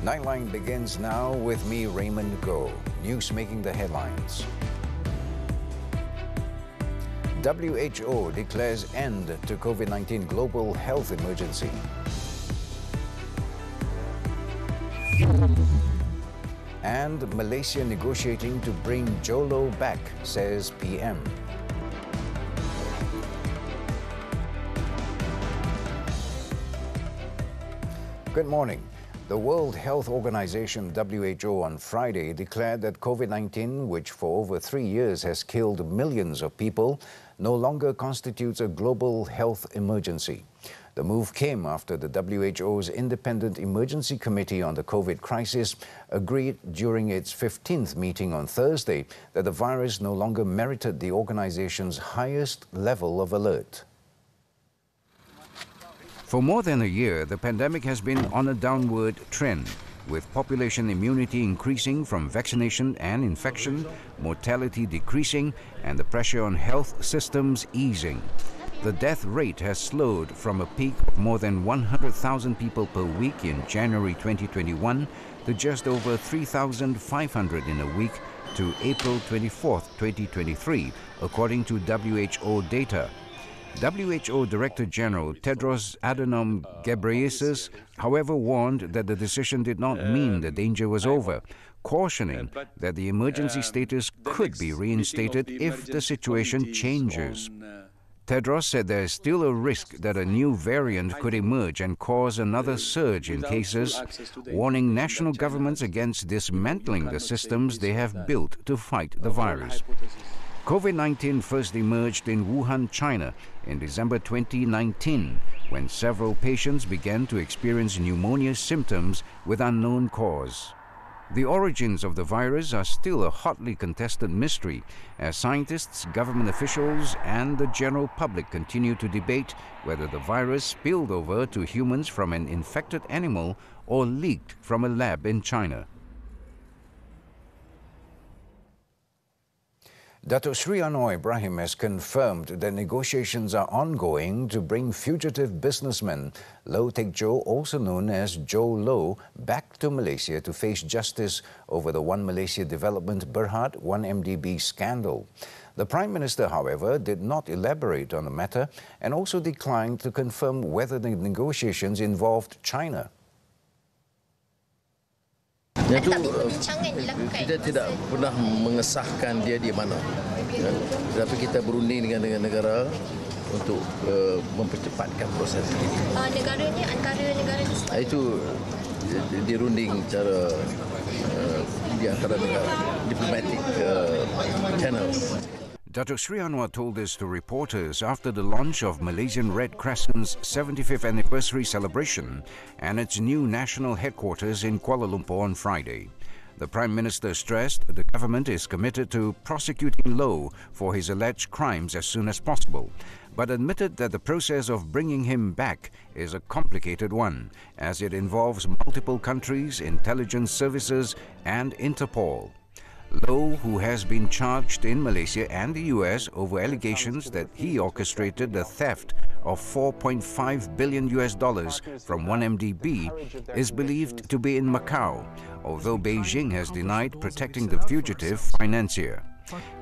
Nightline begins now with me, Raymond Goh. News making the headlines. WHO declares end to COVID-19 global health emergency. And Malaysia negotiating to bring Jho back, says PM. Good morning. The World Health Organization, WHO, on Friday declared that COVID-19, which for over 3 years has killed millions of people, no longer constitutes a global health emergency. The move came after the WHO's Independent Emergency Committee on the COVID crisis agreed during its 15th meeting on Thursday that the virus no longer merited the organization's highest level of alert. For more than a year, the pandemic has been on a downward trend, with population immunity increasing from vaccination and infection, mortality decreasing, and the pressure on health systems easing. The death rate has slowed from a peak of more than 100,000 people per week in January 2021 to just over 3,500 in a week to April 24, 2023, according to WHO data. WHO Director General Tedros Adhanom Ghebreyesus, however, warned that the decision did not mean the danger was over, cautioning that the emergency status could be reinstated if the situation changes. Tedros said there is still a risk that a new variant could emerge and cause another surge in cases, warning national governments against dismantling the systems they have built to fight the virus. COVID-19 first emerged in Wuhan, China in December 2019, when several patients began to experience pneumonia symptoms with unknown cause. The origins of the virus are still a hotly contested mystery, as scientists, government officials, and the general public continue to debate whether the virus spilled over to humans from an infected animal or leaked from a lab in China. Datuk Sri Anwar Ibrahim has confirmed that negotiations are ongoing to bring fugitive businessman Low Teck Jho, also known as Jho Low, back to Malaysia to face justice over the One Malaysia Development Berhad 1MDB scandal. The Prime Minister, however, did not elaborate on the matter and also declined to confirm whether the negotiations involved China. Itu kita tidak pernah mengesahkan dia di mana, tetapi kita berunding dengan negara untuk mempercepatkan proses ini. Negara ini antara negara itu dirunding cara di antara negara diplomatic channels. Datuk Sri Anwar told this to reporters after the launch of Malaysian Red Crescent's 75th anniversary celebration and its new national headquarters in Kuala Lumpur on Friday. The Prime Minister stressed the government is committed to prosecuting Low for his alleged crimes as soon as possible, but admitted that the process of bringing him back is a complicated one, as it involves multiple countries, intelligence services, and Interpol. Low, who has been charged in Malaysia and the US over allegations that he orchestrated the theft of $4.5 billion from 1MDB, is believed to be in Macau, although Beijing has denied protecting the fugitive financier.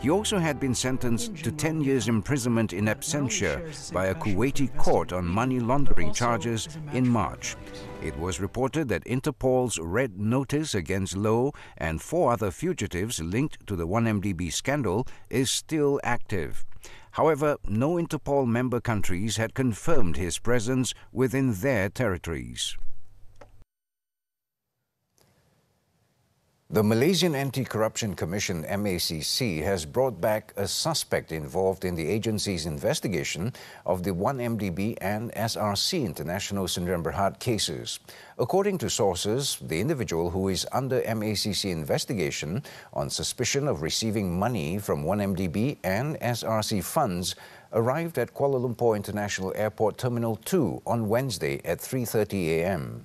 He also had been sentenced to 10 years imprisonment in absentia by a Kuwaiti court on money laundering charges in March. It was reported that Interpol's red notice against Low and 4 other fugitives linked to the 1MDB scandal is still active. However, no Interpol member countries had confirmed his presence within their territories. The Malaysian Anti-Corruption Commission, MACC, has brought back a suspect involved in the agency's investigation of the 1MDB and SRC International Sdn Bhd cases. According to sources, the individual who is under MACC investigation on suspicion of receiving money from 1MDB and SRC funds arrived at Kuala Lumpur International Airport Terminal 2 on Wednesday at 3:30 a.m.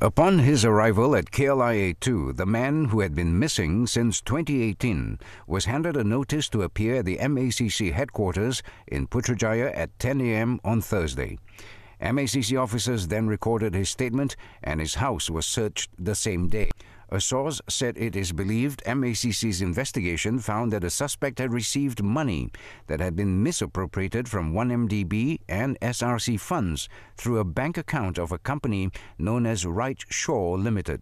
Upon his arrival at KLIA-2, the man who had been missing since 2018 was handed a notice to appear at the MACC headquarters in Putrajaya at 10 a.m. on Thursday. MACC officers then recorded his statement and his house was searched the same day. A source said it is believed MACC's investigation found that the suspect had received money that had been misappropriated from 1MDB and SRC funds through a bank account of a company known as Right Shore Limited.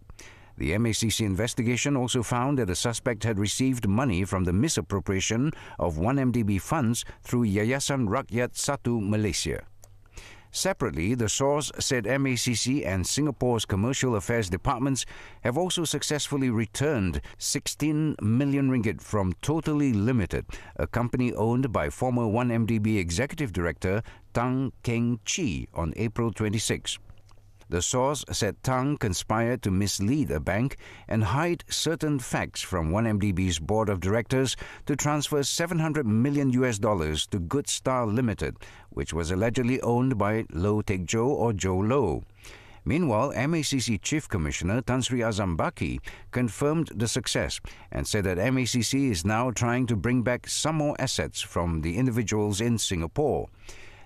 The MACC investigation also found that the suspect had received money from the misappropriation of 1MDB funds through Yayasan Rakyat Satu Malaysia. Separately, the source said MACC and Singapore's Commercial Affairs Departments have also successfully returned 16 million ringgit from Totally Limited, a company owned by former 1MDB Executive Director Tang Keng Chi on April 26. The source said Tang conspired to mislead a bank and hide certain facts from 1MDB's board of directors to transfer $700 million to Good Star Limited, which was allegedly owned by Low Teck Jho or Joe Low. Meanwhile, MACC Chief Commissioner Tan Sri Azam Baki confirmed the success and said that MACC is now trying to bring back some more assets from the individuals in Singapore.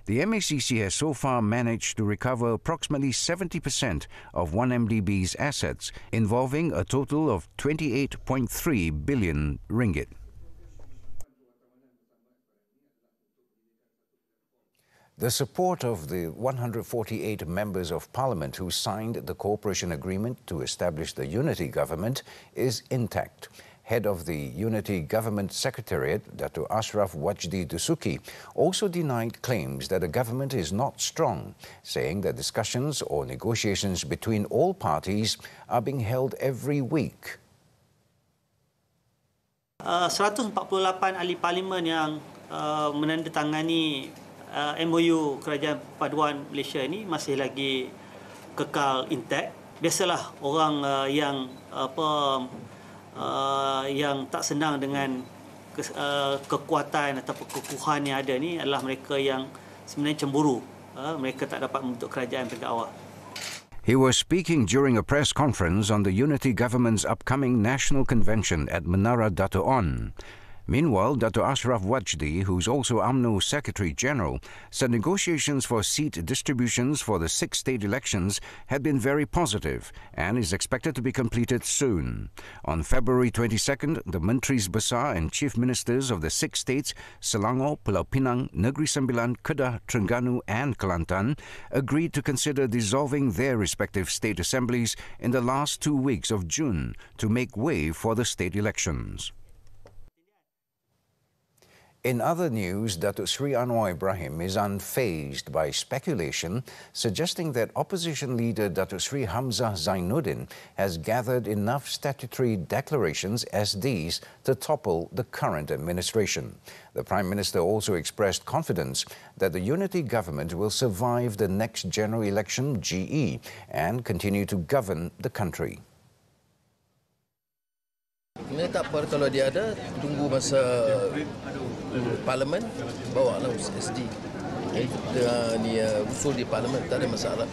The MACC has so far managed to recover approximately 70% of 1MDB's assets, involving a total of 28.3 billion ringgit. The support of the 148 members of Parliament who signed the cooperation agreement to establish the unity government is intact. Head of the Unity Government Secretariat, Dato' Ashraf Wajdi Dusuki, also denied claims that the government is not strong, saying that discussions or negotiations between all parties are being held every week. 148 ahli parlimen yang menandatangani MOU Kerajaan Perpaduan Malaysia ini masih lagi kekal intact. Biasalah orang yang tak senang dengan kekuatan atau kekukuhan yang ada ni adalah mereka yang sebenarnya cemburu. Mereka tak dapat membentuk kerajaan pada awal. He was speaking during a press conference on the Unity Government's upcoming National Convention at Menara Dato' On. Meanwhile, Dato' Ashraf Wajdi, who's also UMNO Secretary-General, said negotiations for seat distributions for the 6 state elections had been very positive and is expected to be completed soon. On February 22nd, the Mentris Besar and Chief Ministers of the 6 states, Selangor, Pulau Pinang, Negeri Sembilan, Kedah, Terengganu and Kelantan, agreed to consider dissolving their respective state assemblies in the last 2 weeks of June to make way for the state elections. In other news, Datuk Sri Anwar Ibrahim is unfazed by speculation suggesting that opposition leader Datuk Sri Hamzah Zainuddin has gathered enough statutory declarations as these to topple the current administration. The Prime Minister also expressed confidence that the unity government will survive the next general election, GE, and continue to govern the country. Ini tak apa kalau dia ada, tunggu masa Parlimen, bawa lah SD. Kita ni usul di Parlimen, tak ada masalah.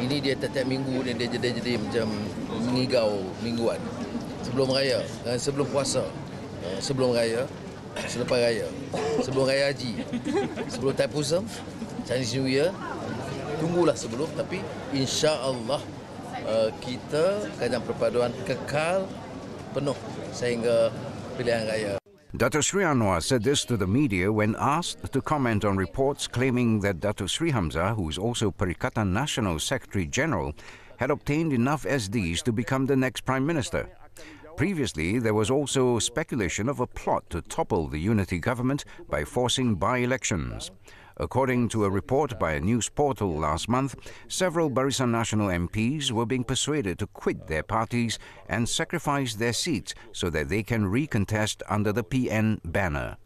Ini dia tiap minggu dia jadi macam mengigau mingguan. Sebelum raya, sebelum puasa, sebelum raya, selepas raya, sebelum raya haji, sebelum Taipusam, Chinese New Year, tunggulah sebelum, tapi insya-Allah kita Kerajaan Perpaduan kekal penuh sehingga pilihan raya. Dato' Sri Anwar said this to the media when asked to comment on reports claiming that Dato' Sri Hamzah, who is also Perikatan Nasional Secretary-General, had obtained enough SDs to become the next Prime Minister. Previously, there was also speculation of a plot to topple the unity government by forcing by-elections. According to a report by a news portal last month, several Barisan Nasional MPs were being persuaded to quit their parties and sacrifice their seats so that they can recontest under the PN banner.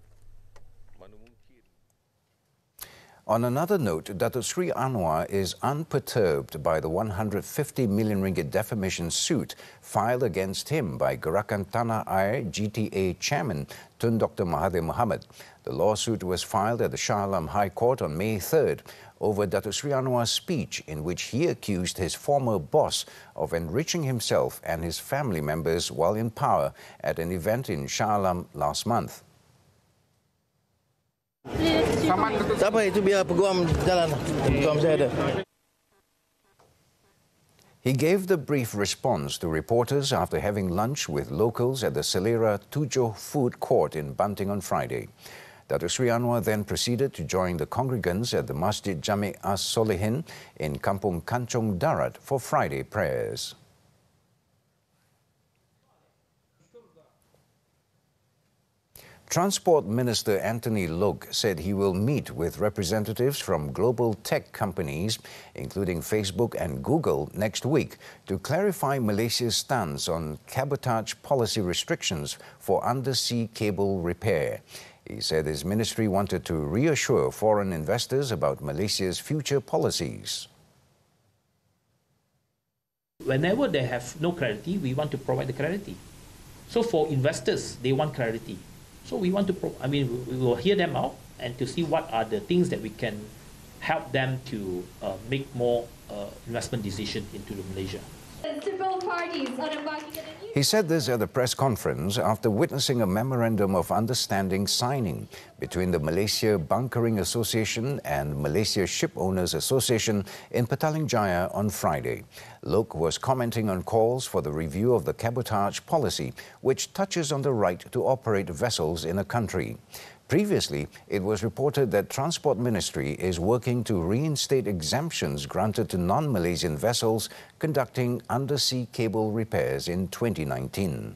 On another note, Dato' Sri Anwar is unperturbed by the 150 million ringgit defamation suit filed against him by Gerakan Tanah Air GTA chairman Tun Dr. Mahathir Mohamad. The lawsuit was filed at the Shah Alam High Court on May 3rd over Dato' Sri Anwar's speech in which he accused his former boss of enriching himself and his family members while in power at an event in Shah Alam last month. Tak apa, itu biar peguam jalan. Peguam saya ada. He gave the brief response to reporters after having lunch with locals at the Selera Tujuh food court in Banting on Friday. Datuk Sri Anwar then proceeded to join the congregants at the Masjid Jami' As-Solihin in Kampung Kancung Darat for Friday prayers. Transport Minister Anthony Loke said he will meet with representatives from global tech companies, including Facebook and Google, next week to clarify Malaysia's stance on cabotage policy restrictions for undersea cable repair. He said his ministry wanted to reassure foreign investors about Malaysia's future policies. Whenever they have no clarity, we want to provide the clarity. So for investors, they want clarity. So we want to, we will hear them out and to see what are the things that we can help them to make more investment decisions into Malaysia. He said this at a press conference after witnessing a memorandum of understanding signing between the Malaysia Bunkering Association and Malaysia Ship Owners Association in Petaling Jaya on Friday. Loke was commenting on calls for the review of the cabotage policy, which touches on the right to operate vessels in a country. Previously, it was reported that Transport Ministry is working to reinstate exemptions granted to non-Malaysian vessels conducting undersea cable repairs in 2019.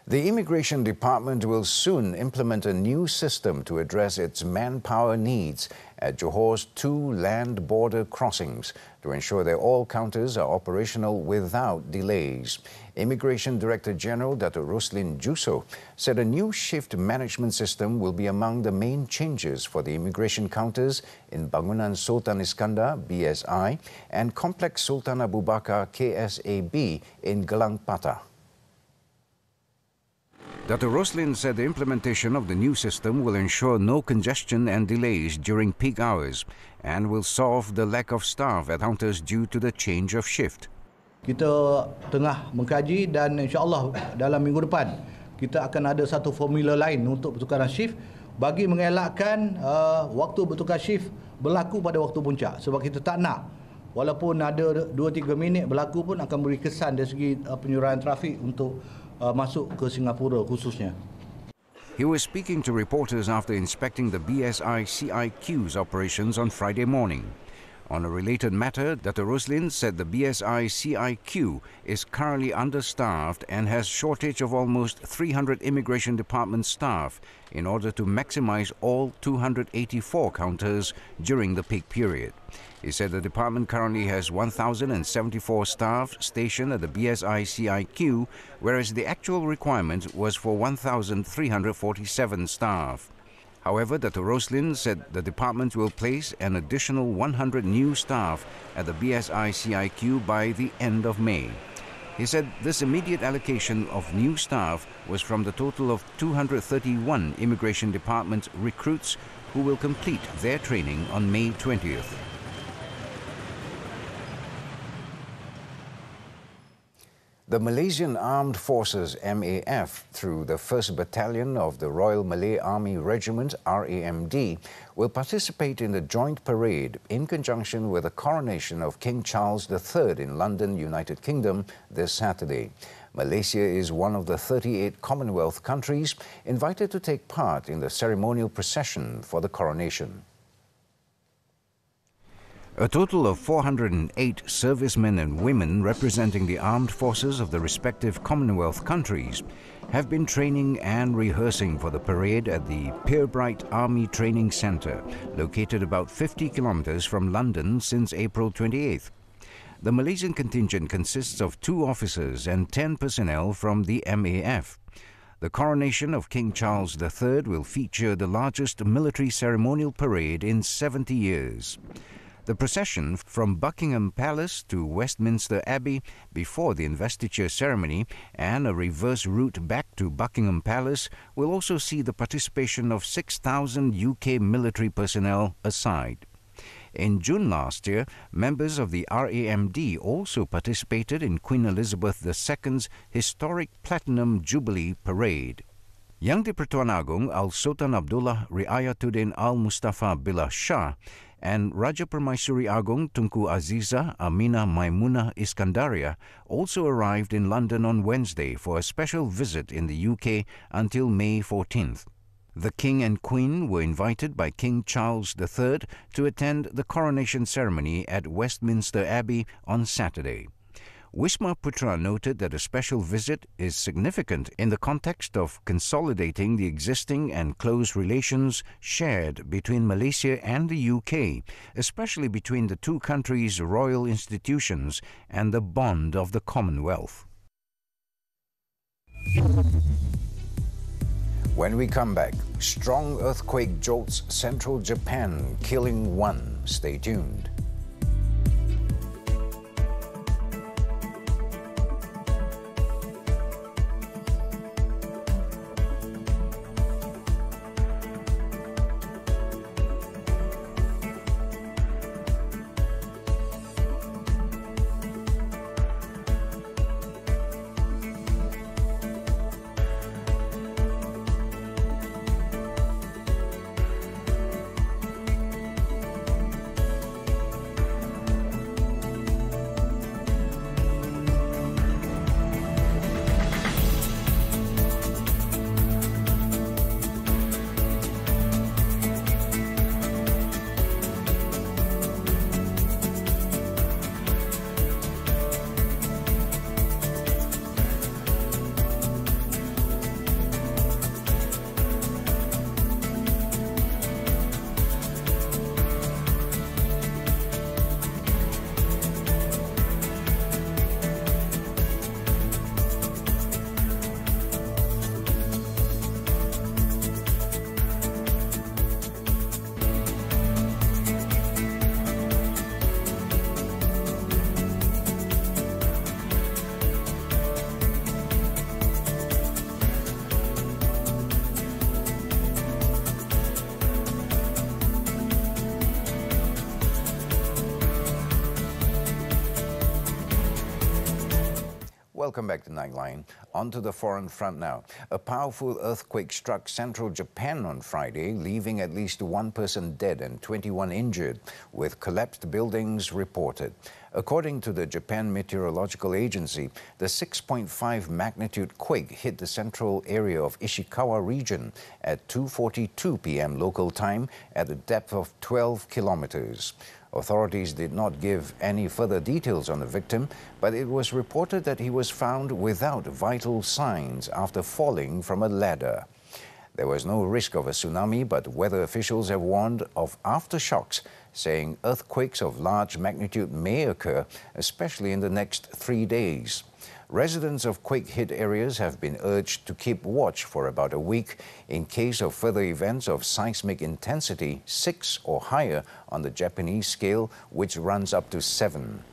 The Immigration Department will soon implement a new system to address its manpower needs at Johor's 2 land border crossings to ensure that all counters are operational without delays. Immigration Director General Dr. Roslin Juso said a new shift management system will be among the main changes for the immigration counters in Bangunan Sultan Iskandar (BSI) and Complex Sultan Abu Bakar (KSAB) in Gelang Patah. Dr. Roslin said the implementation of the new system will ensure no congestion and delays during peak hours and will solve the lack of staff at counters due to the change of shift. Kita tengah mengkaji dan insya-Allah dalam minggu depan kita akan ada satu formula lain untuk pertukaran shift bagi mengelakkan waktu bertukar shift berlaku pada waktu puncak, sebab kita tak nak walaupun ada 2-3 minit berlaku pun akan beri kesan dari segi penyurahan trafik untuk masuk ke Singapura khususnya. He was speaking to reporters after inspecting the BSI CIQ's operations on Friday morning. On a related matter, Dr. Roslin said the BSI CIQ is currently understaffed and has shortage of almost 300 immigration department staff in order to maximize all 284 counters during the peak period. He said the department currently has 1,074 staff stationed at the BSI CIQ, whereas the actual requirement was for 1,347 staff. However, Dr. Roslin said the department will place an additional 100 new staff at the BSI CIQ by the end of May. He said this immediate allocation of new staff was from the total of 231 immigration department recruits who will complete their training on May 20th. The Malaysian Armed Forces MAF, through the 1st Battalion of the Royal Malay Army Regiment RAMD, will participate in the joint parade in conjunction with the coronation of King Charles III in London, United Kingdom, this Saturday. Malaysia is one of the 38 Commonwealth countries invited to take part in the ceremonial procession for the coronation. A total of 408 servicemen and women representing the armed forces of the respective Commonwealth countries have been training and rehearsing for the parade at the Pierbright Army Training Centre, located about 50 kilometres from London since April 28th. The Malaysian contingent consists of 2 officers and 10 personnel from the MAF. The coronation of King Charles III will feature the largest military ceremonial parade in 70 years. The procession from Buckingham Palace to Westminster Abbey before the investiture ceremony and a reverse route back to Buckingham Palace will also see the participation of 6,000 UK military personnel aside. In June last year, members of the RAMD also participated in Queen Elizabeth II's historic Platinum Jubilee Parade. Yang di-Pertuan Agong Al-Sultan Abdullah Riayatuddin Al-Mustafa Billah Shah and Raja Permaisuri Agong Tunku Aziza Aminah Maimunah Iskandaria also arrived in London on Wednesday for a special visit in the UK until May 14th. The King and Queen were invited by King Charles III to attend the coronation ceremony at Westminster Abbey on Saturday. Wisma Putra noted that a special visit is significant in the context of consolidating the existing and close relations shared between Malaysia and the UK, especially between the two countries' royal institutions and the bond of the Commonwealth. When we come back, strong earthquake jolts central Japan, killing one. Stay tuned. Welcome back to Nightline. On to the foreign front now. A powerful earthquake struck central Japan on Friday, leaving at least one person dead and 21 injured, with collapsed buildings reported. According to the Japan Meteorological Agency, the 6.5 magnitude quake hit the central area of Ishikawa region at 2:42 p.m. local time at a depth of 12 kilometers. Authorities did not give any further details on the victim, but it was reported that he was found without vital signs after falling from a ladder. There was no risk of a tsunami, but weather officials have warned of aftershocks, saying earthquakes of large magnitude may occur, especially in the next 3 days. Residents of quake-hit areas have been urged to keep watch for about a week in case of further events of seismic intensity 6 or higher on the Japanese scale, which runs up to 7.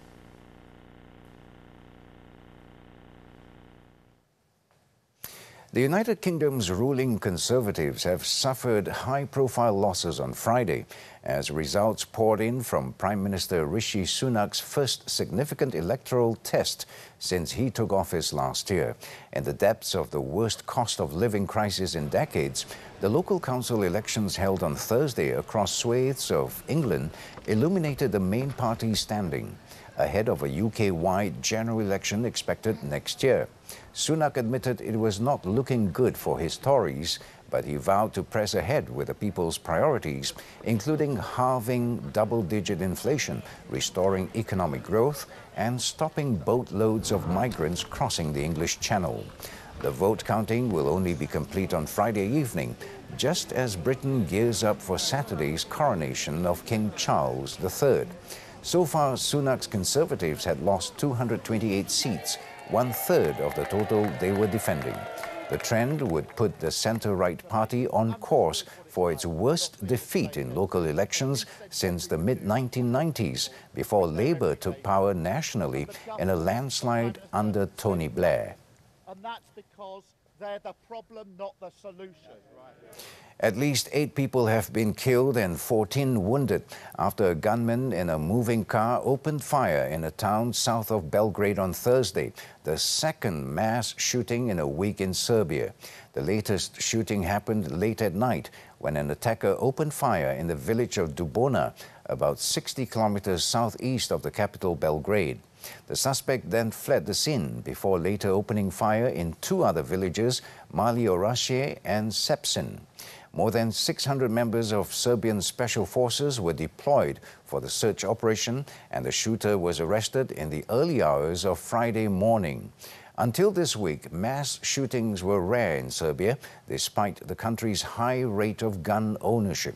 The United Kingdom's ruling Conservatives have suffered high-profile losses on Friday as results poured in from Prime Minister Rishi Sunak's first significant electoral test since he took office last year. In the depths of the worst cost of living crisis in decades, the local council elections held on Thursday across swathes of England illuminated the main party's standing, ahead of a UK-wide general election expected next year. Sunak admitted it was not looking good for his Tories, but he vowed to press ahead with the people's priorities, including halving double-digit inflation, restoring economic growth, and stopping boatloads of migrants crossing the English Channel. The vote counting will only be complete on Friday evening, just as Britain gears up for Saturday's coronation of King Charles III. So far, Sunak's Conservatives had lost 228 seats, one-third of the total they were defending. The trend would put the centre-right party on course for its worst defeat in local elections since the mid-1990s, before Labour took power nationally in a landslide under Tony Blair. And that's because they're the problem, not the solution. At least 8 people have been killed and 14 wounded after a gunman in a moving car opened fire in a town south of Belgrade on Thursday, the second mass shooting in a week in Serbia. The latest shooting happened late at night when an attacker opened fire in the village of Dubona, about 60 kilometers southeast of the capital Belgrade. The suspect then fled the scene before later opening fire in 2 other villages, Mali Orašje and Sepsin. More than 600 members of Serbian special forces were deployed for the search operation, and the shooter was arrested in the early hours of Friday morning. Until this week, mass shootings were rare in Serbia, despite the country's high rate of gun ownership.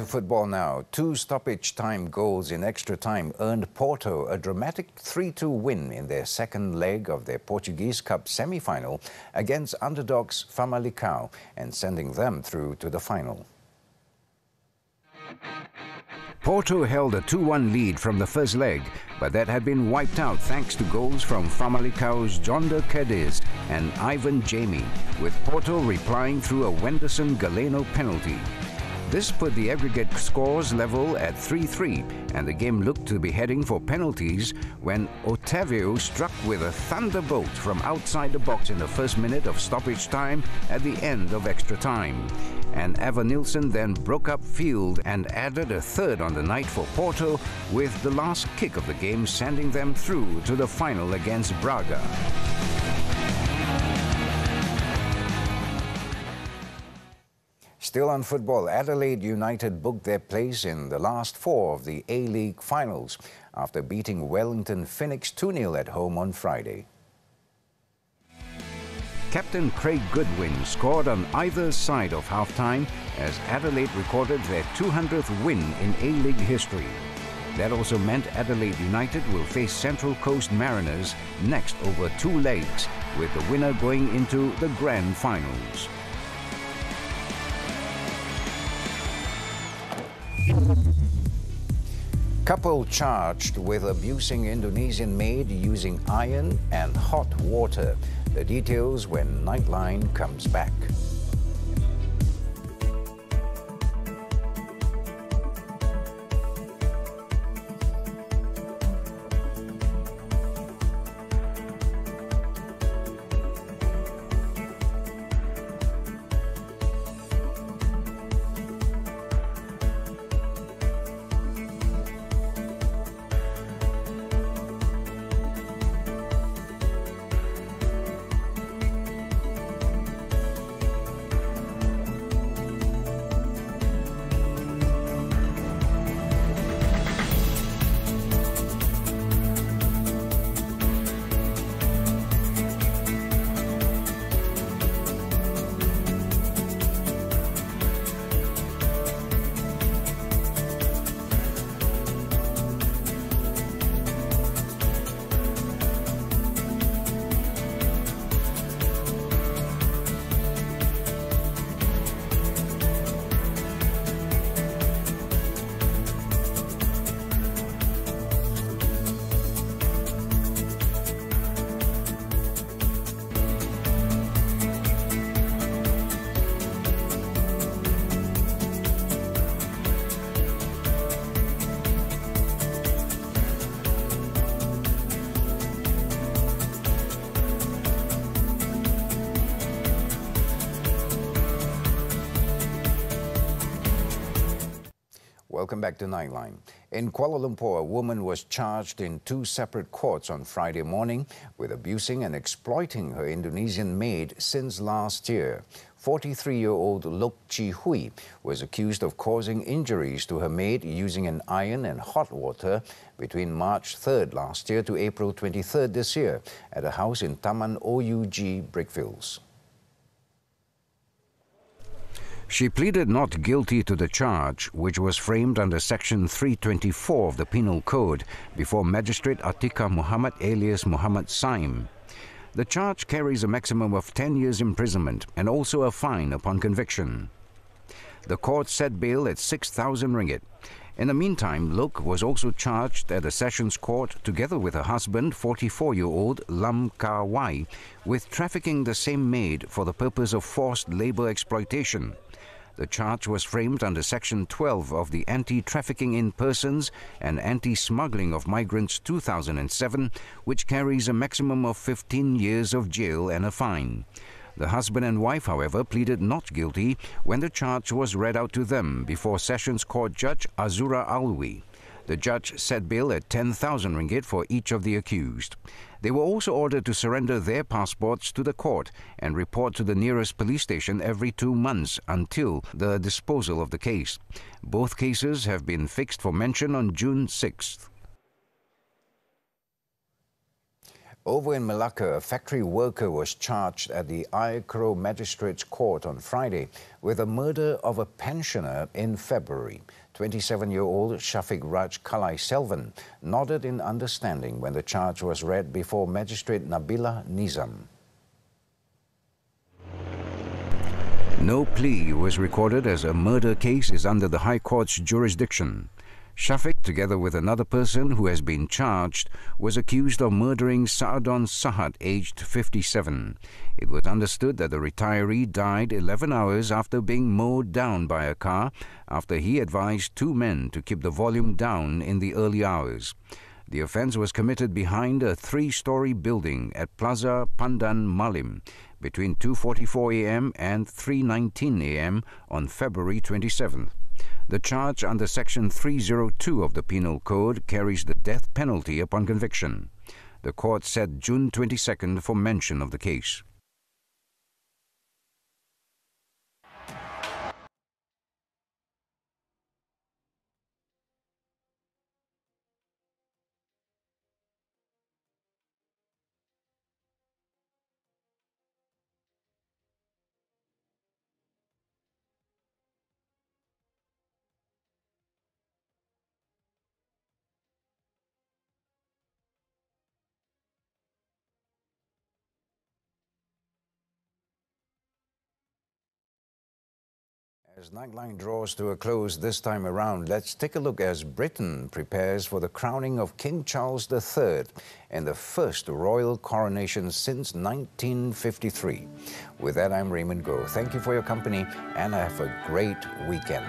Football now. 2 stoppage time goals in extra time earned Porto a dramatic 3-2 win in their second leg of their Portuguese Cup semi-final against underdogs Famalicão and sending them through to the final. Porto held a 2-1 lead from the first leg, but that had been wiped out thanks to goals from Famalicão's Jonder Cadiz and Ivan Jamie, with Porto replying through a Wenderson Galeno penalty. This put the aggregate scores level at 3-3, and the game looked to be heading for penalties when Otavio struck with a thunderbolt from outside the box in the first minute of stoppage time at the end of extra time. And Evan Nilsson then broke up field and added a third on the night for Porto, with the last kick of the game sending them through to the final against Braga. Still on football, Adelaide United booked their place in the last 4 of the A-League finals after beating Wellington Phoenix 2-0 at home on Friday. Captain Craig Goodwin scored on either side of half-time as Adelaide recorded their 200th win in A-League history. That also meant Adelaide United will face Central Coast Mariners next over 2 legs, with the winner going into the grand finals. Couple charged with abusing Indonesian maid using iron and hot water. The details when Nightline comes back. Welcome back to Nightline. In Kuala Lumpur, a woman was charged in two separate courts on Friday morning with abusing and exploiting her Indonesian maid since last year. 43-year-old Lok Chi Hui was accused of causing injuries to her maid using an iron and hot water between March 3rd last year to April 23rd this year at a house in Taman OUG, Brickfields. She pleaded not guilty to the charge, which was framed under Section 324 of the Penal Code before Magistrate Atika Muhammad alias Muhammad Saim. The charge carries a maximum of 10 years imprisonment and also a fine upon conviction. The court set bail at 6,000 ringgit. In the meantime, Lok was also charged at the Sessions Court together with her husband, 44-year-old Lam Ka Wai, with trafficking the same maid for the purpose of forced labor exploitation. The charge was framed under Section 12 of the Anti-Trafficking in Persons and Anti-Smuggling of Migrants 2007, which carries a maximum of 15 years of jail and a fine. The husband and wife, however, pleaded not guilty when the charge was read out to them before Sessions Court Judge Azura Alwi. The judge set bail at 10,000 ringgit for each of the accused. They were also ordered to surrender their passports to the court and report to the nearest police station every 2 months until the disposal of the case. Both cases have been fixed for mention on June 6th. Over in Malacca, a factory worker was charged at the Ayer Keroh Magistrates Court on Friday with the murder of a pensioner in February. 27-year-old Shafiq Raj Kalai Selvan nodded in understanding when the charge was read before Magistrate Nabila Nizam. No plea was recorded as a murder case is under the High Court's jurisdiction. Shafiq, together with another person who has been charged, was accused of murdering Saadon Sahat, aged 57. It was understood that the retiree died 11 hours after being mowed down by a car after he advised two men to keep the volume down in the early hours. The offence was committed behind a 3-story building at Plaza Pandan Malim between 2:44 a.m. and 3:19 a.m. on February 27th. The charge under Section 302 of the Penal Code carries the death penalty upon conviction. The court set June 22nd for mention of the case. As Nightline draws to a close this time around, let's take a look as Britain prepares for the crowning of King Charles III and the first royal coronation since 1953. With that, I'm Raymond Goh. Thank you for your company and have a great weekend.